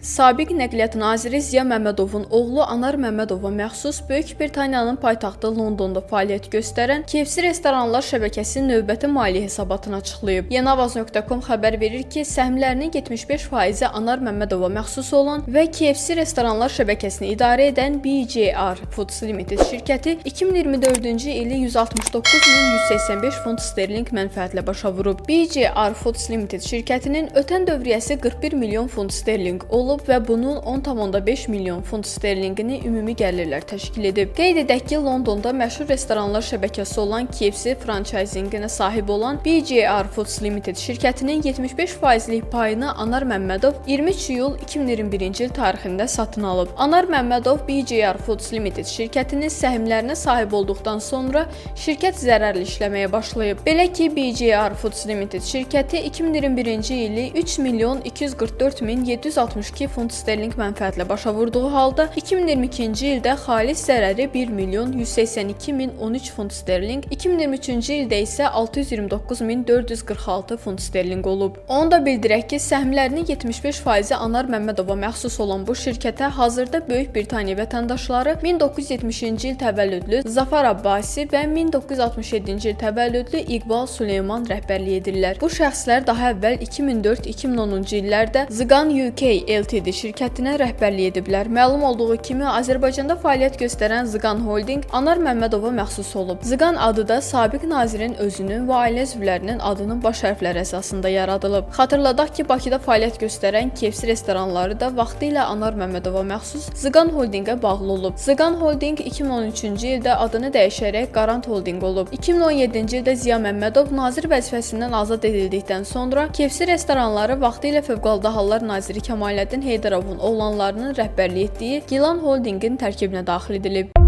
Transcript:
Sabiq Nəqliyyat naziri Ziya Məmmədovun oğlu Anar Məmmədova məxsus Böyük Britaniyanın paytaxtı Londonda fəaliyyət göstərən KFC restoranlar şəbəkəsi növbəti maliyyə hesabatını açıqlayıb. Yenavaz.com xəbər verir ki, səhmlərinin 75%-i Anar Məmmədova məxsus olan və KFC restoranlar şəbəkəsini idarə edən BJR Foods Limited şirkəti 2024-cü ili 169.185 funt sterling mənfəətlə başa vurub. BJR Foods Limited şirkətinin ötən dövriyyəsi 41 milyon funt sterling olub və bunun 10,5 milyon funt sterlingini ümumi gəlirlər təşkil edib. Qeyd edək ki, Londonda məşhur restoranlar şəbəkəsi olan KFC franchisinginə sahib olan BJR Foods Limited şirkətinin 75%lik payını Anar Məmmədov 23 iyul 2021-ci il tarixində satın alıb. Anar Məmmədov BJR Foods Limited şirkətinin səhmlərinə sahib olduqdan sonra şirkət zərərli işləməyə başlayıb. Belə ki, BJR Foods Limited şirkəti 2021-ci ili 3 milyon 244 min 762 funt sterling mənfəətlə başa vurduğu halda 2022-ci ildə xalis zərəri 1 milyon 182 min 13 funt sterling, 2023-cü ildə isə 629 min 446 funt sterling olub. Onu da bildirək ki, səhmlərinin 75%-i Anar Məmmədova məxsus olan bu şirkətə hazırda Böyük Britaniya vətəndaşları 1970-ci il təvəllüdlü Zafar Abbasi və 1967-ci il təvəllüdlü İqbal Süleyman rəhbərlik edirlər. Bu şəxslər daha əvvəl 2004-2010-cu illərdə Zıqan UK Ltd şirkətinə rəhbərlik ediblər. Məlum olduğu kimi, Azərbaycanda fəaliyyət göstərən Zıqan Holding Anar Məmmədova məxsus olub. Zıqan adı da sabiq nazirin özünün və ailə üzvlərinin adının baş hərfləri əsasında yaradılıb. Xatırladaq ki, Bakıda fəaliyyət göstərən KFC restoranları da vaxtilə Anar Məmmədova məxsus Zıqan Holdingə bağlı olub. Zıqan Holding 2013-cü ildə adını dəyişərək Qarant Holding olub. 2017-ci ildə Ziya Məmmədov nazir vəzifəsindən azad edildikdən sonra KFC restoranları vaxtilə Fövqəladə Hallar naziri Kəmaləddin Heydarovun oğlanlarının rəhbərlik etdiyi Gilan Holdingin tərkibinə daxil edilib.